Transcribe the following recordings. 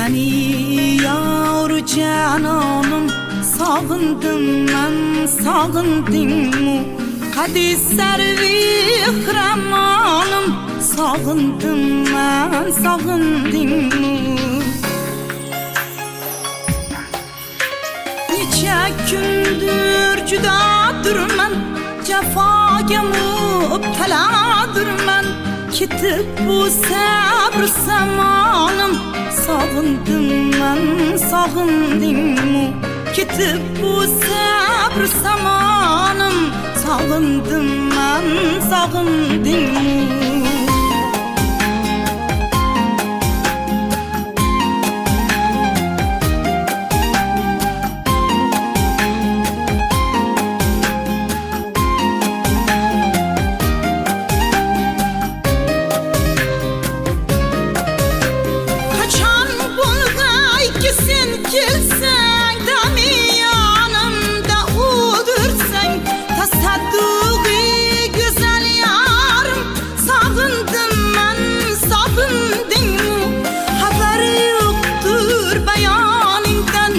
Seni yavru cananım, sağındım ben, sağındım mu? Hadi servi kahramanım, sağındım ben, sağındım mu? Neçe gündür cüdadır men, cefaga müpteladır men. Kitip bu sabr zamanım, sağındım ben, sağındım mu? Kitip bu sabr zamanım, sağındım ben, sağındım mu? Gelsen dami yanımda udursan, tasadduğu güzel yarım, sağındım ben, sağındım mu? Haberi yoktur beyanından,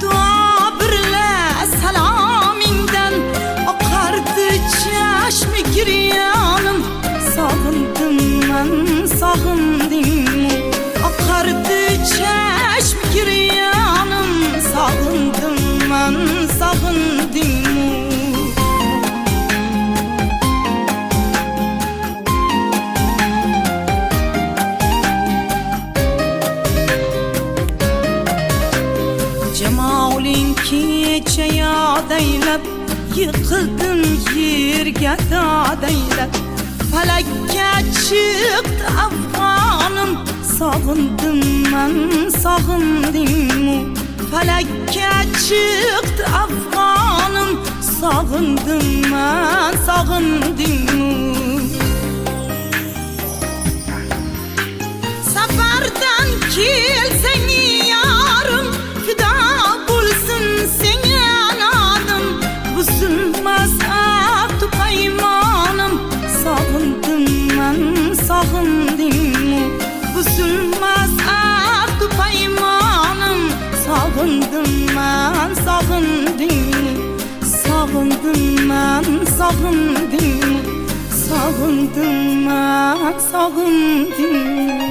dua birle salaminden. Akardı çeşmi giryanım, sağındım ben, sağındım mu? Akardı çeşmi giryanım, sağındım ben, sağındım mu? Cemalinki yad eylep, yıkıldım yerge dad eylep. Felekке çıktı afganım, sağındım ben, sağındım mu? Felekке çıktı afganım, sağındım ben, sağındım mu? Seferden kilsen yarım, fida bulsun seni anadım. Buzulmaz aktu paymanım, sağındım ben, sağındım mu? Buzulmaz aktu paymanım, sağındım ben, sağındım mu? Sağındım ben, sağındım mu? Sağındım ben, sağındım mu?